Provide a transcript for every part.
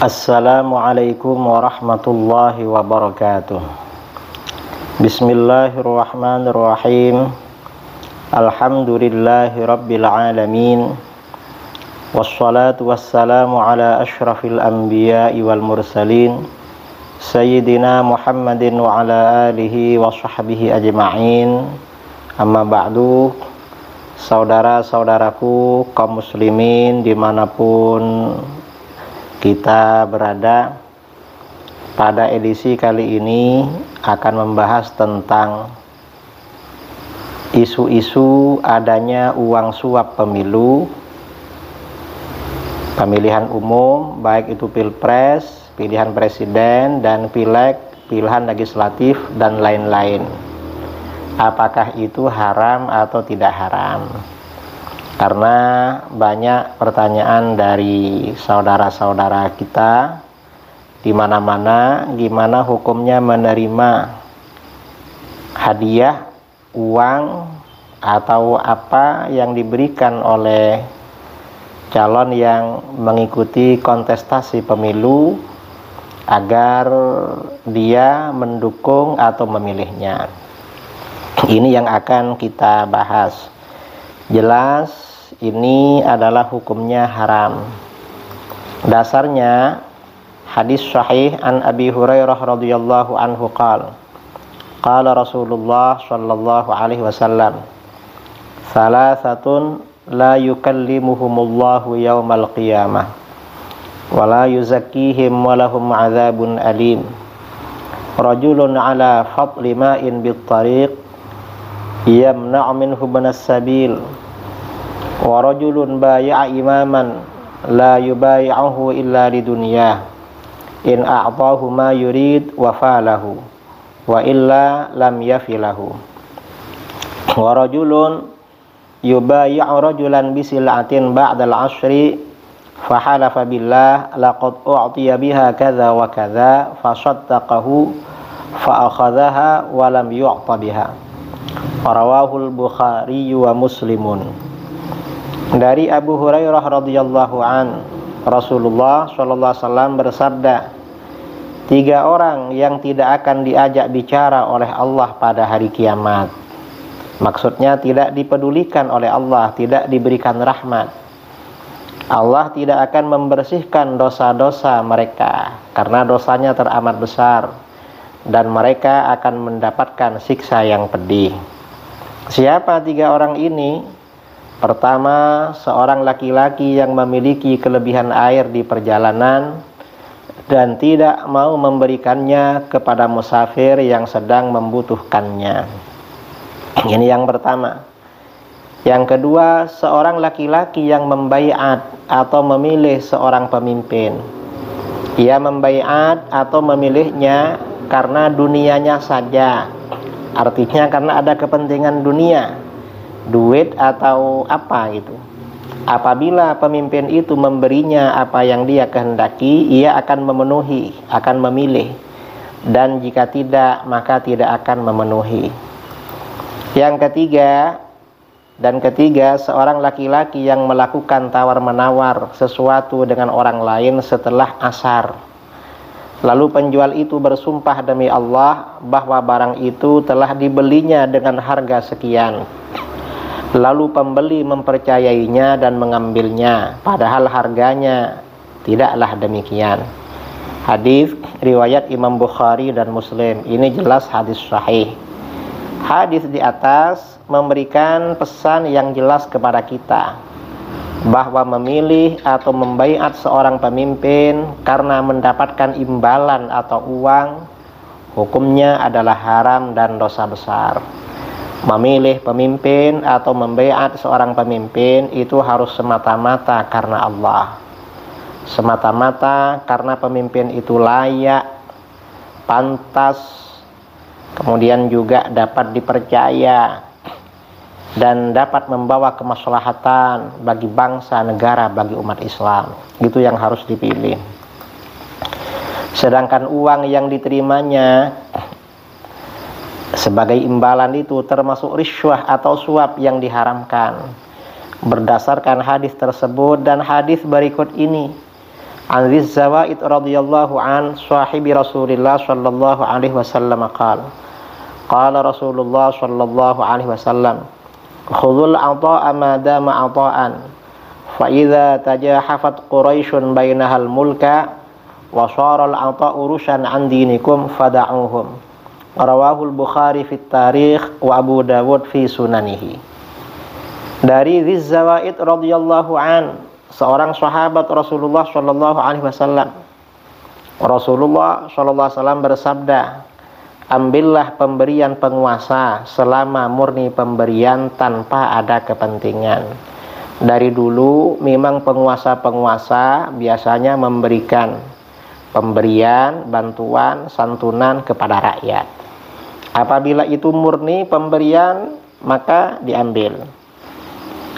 Assalamualaikum warahmatullahi wabarakatuh. Bismillahirrahmanirrahim. Alhamdulillahi rabbil alamin. Wassalatu wassalamu ala ashrafil anbiya'i wal mursalin Sayyidina Muhammadin wa ala alihi wa sahbihi ajma'in. Amma ba'du. Saudara-saudaraku kaum muslimin dimanapun kita berada, pada edisi kali ini akan membahas tentang isu-isu adanya uang suap pemilu, pemilihan umum, baik itu pilpres, pilihan presiden, dan pileg, pilihan legislatif, dan lain-lain. Apakah itu haram atau tidak haram? Karena banyak pertanyaan dari saudara-saudara kita di mana-mana, gimana hukumnya menerima hadiah, uang, atau apa yang diberikan oleh calon yang mengikuti kontestasi pemilu agar dia mendukung atau memilihnya. Ini yang akan kita bahas. Jelas ini adalah hukumnya haram. Dasarnya hadis sahih an Abi Hurairah radhiyallahu anhu qala Rasulullah sallallahu alaihi wasallam, "Salasatun la yukallimuhumullahu yaumal qiyamah wa la yuzakkihim wa lahum 'adzabun alim. Rajulun 'ala fadli ma'in bit tariq yamna'u minhu banas sabil wa rajulun baya'a imaman la yubayi'uhu illa lidunyah in a'tahu ma yurid wa falahu wa illa lam yafilahu wa rajulun yubayi'u rajulan bisil'atin ba'dal 'ashri fa halafa billah laqad u'tiya biha kadza wa kadza fa saddaqahu fa akhadhaha wa lam yu'ta biha." Rawahul Bukhari wa Muslimun. Dari Abu Hurairah radhiyallahu an, Rasulullah sallallahu alaihi wasallam bersabda, 3 orang yang tidak akan diajak bicara oleh Allah pada hari kiamat. Maksudnya tidak dipedulikan oleh Allah, tidak diberikan rahmat. Allah tidak akan membersihkan dosa-dosa mereka karena dosanya teramat besar, dan mereka akan mendapatkan siksa yang pedih. Siapa 3 orang ini? Pertama, seorang laki-laki yang memiliki kelebihan air di perjalanan dan tidak mau memberikannya kepada musafir yang sedang membutuhkannya. Ini yang pertama. Yang kedua, seorang laki-laki yang membaiat atau memilih seorang pemimpin. Ia membaiat atau memilihnya karena dunianya saja. Artinya karena ada kepentingan dunia, duit atau apa gitu. Apabila pemimpin itu memberinya apa yang dia kehendaki, ia akan memenuhi, akan memilih. Dan jika tidak, maka tidak akan memenuhi. Yang ketiga, seorang laki-laki yang melakukan tawar-menawar sesuatu dengan orang lain setelah asar. Lalu penjual itu bersumpah demi Allah bahwa barang itu telah dibelinya dengan harga sekian. Lalu pembeli mempercayainya dan mengambilnya, padahal harganya tidaklah demikian. Hadis riwayat Imam Bukhari dan Muslim. Ini jelas hadis sahih. Hadis di atas memberikan pesan yang jelas kepada kita bahwa memilih atau membaiat seorang pemimpin karena mendapatkan imbalan atau uang, hukumnya adalah haram dan dosa besar. Memilih pemimpin atau membaiat seorang pemimpin itu harus semata-mata karena Allah, semata-mata karena pemimpin itu layak, pantas, kemudian juga dapat dipercaya dan dapat membawa kemaslahatan bagi bangsa, negara, bagi umat Islam. Itu yang harus dipilih. Sedangkan uang yang diterimanya sebagai imbalan itu termasuk riswah atau suap yang diharamkan. Berdasarkan hadis tersebut dan hadis berikut ini, An Dzis Zawaid radhiyallahu an sahibi Rasulillah sallallahu alaihi wasallam qala qala Rasulullah sallallahu alaihi wasallam khudhul 'ata'a ma dama 'ata'an fa idza tajahafat quraisyun bainahal mulka wa shara al-'ata'u rushan 'an dinikum fada'uhum. Rawahul Bukhari fi Tarikh wa Abu Dawud fi Sunanihi. Dari Dzis Zawaid radhiyallahu an, seorang sahabat Rasulullah sallallahu alaihi wasallam. Rasulullah sallallahu alaihi wasallam bersabda, ambillah pemberian penguasa selama murni pemberian tanpa ada kepentingan. Dari dulu memang penguasa-penguasa biasanya memberikan pemberian, bantuan, santunan kepada rakyat. Apabila itu murni pemberian, maka diambil.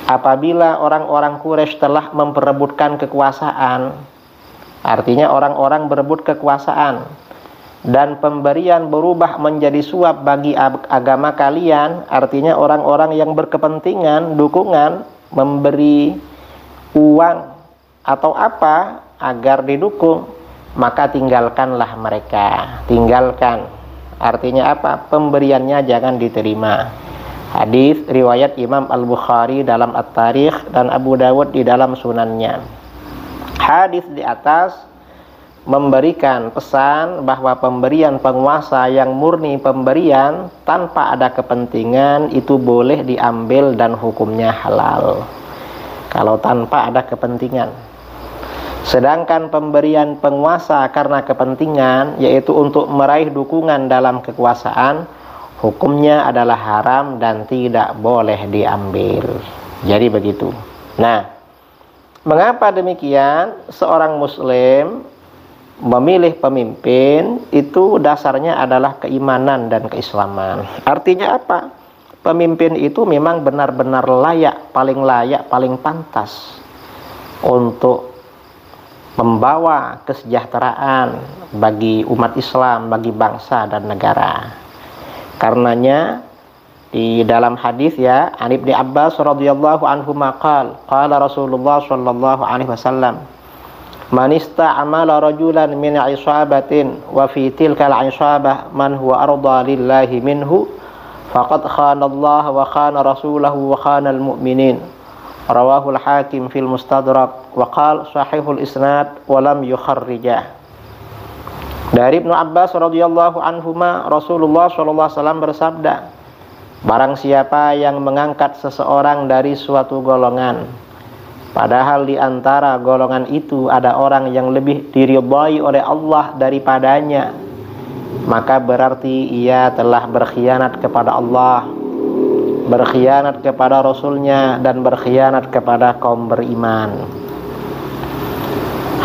Apabila orang-orang Quraisy telah memperebutkan kekuasaan, artinya orang-orang berebut kekuasaan, dan pemberian berubah menjadi suap bagi agama kalian, artinya orang-orang yang berkepentingan, dukungan, memberi uang atau apa agar didukung, maka tinggalkanlah mereka. Tinggalkan. Artinya apa? Pemberiannya jangan diterima. Hadis riwayat Imam Al-Bukhari dalam At-Tarikh dan Abu Dawud di dalam sunannya. Hadis di atas memberikan pesan bahwa pemberian penguasa yang murni pemberian tanpa ada kepentingan itu boleh diambil dan hukumnya halal kalau tanpa ada kepentingan. Sedangkan pemberian penguasa karena kepentingan, yaitu untuk meraih dukungan dalam kekuasaan, hukumnya adalah haram dan tidak boleh diambil. Jadi begitu. Nah, mengapa demikian? Seorang muslim memilih pemimpin itu dasarnya adalah keimanan dan keislaman. Artinya apa? Pemimpin itu memang benar-benar layak, paling pantas untuk membawa kesejahteraan bagi umat Islam, bagi bangsa dan negara. Karenanya di dalam hadis ya, An Ibnu Abbas radhiyallahu anhu maqal, qala Rasulullah sallallahu alaihi wasallam, man ista'amala rajulan min 'isabatin wa fi tilkal 'isabah man huwa arda lillahi minhu faqad khana Allah wa khana rasulahu wa khana al-mu'minin. Rawahul Hakim fil Mustadrak wa qala sahihul isnad wa lam yukharrijah. Dari Ibnu Abbas radhiyallahu anhuma, Rasulullah sallallahu alaihi wasallam bersabda, barang siapa yang mengangkat seseorang dari suatu golongan, padahal di antara golongan itu ada orang yang lebih diridhai oleh Allah daripadanya, maka berarti ia telah berkhianat kepada Allah, berkhianat kepada Rasulnya, dan berkhianat kepada kaum beriman.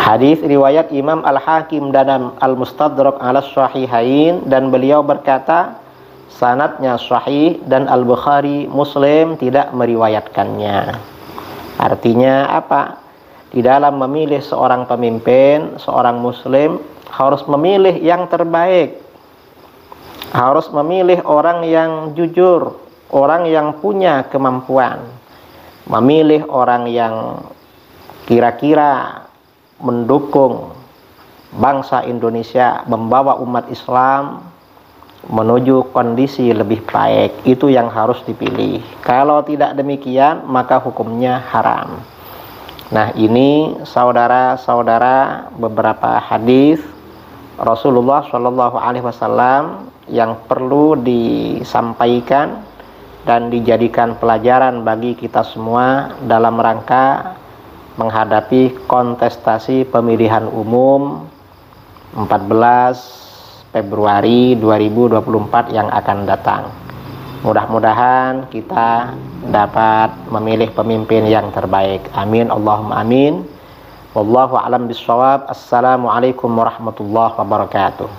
Hadis riwayat Imam Al-Hakim dan Al-Mustadrak ala Sahihain, dan beliau berkata sanadnya sahih dan Al-Bukhari Muslim tidak meriwayatkannya. Artinya apa? Di dalam memilih seorang pemimpin, seorang muslim harus memilih yang terbaik, harus memilih orang yang jujur, orang yang punya kemampuan, memilih orang yang kira-kira mendukung bangsa Indonesia, membawa umat Islam menuju kondisi lebih baik. Itu yang harus dipilih. Kalau tidak demikian, maka hukumnya haram. Nah, ini saudara-saudara beberapa hadis Rasulullah Shallallahu Alaihi Wasallam yang perlu disampaikan dan dijadikan pelajaran bagi kita semua dalam rangka menghadapi kontestasi pemilihan umum 14 Februari 2024 yang akan datang. Mudah-mudahan kita dapat memilih pemimpin yang terbaik. Amin, Allahumma amin. Wallahu a'lam bishawab. Assalamualaikum warahmatullahi wabarakatuh.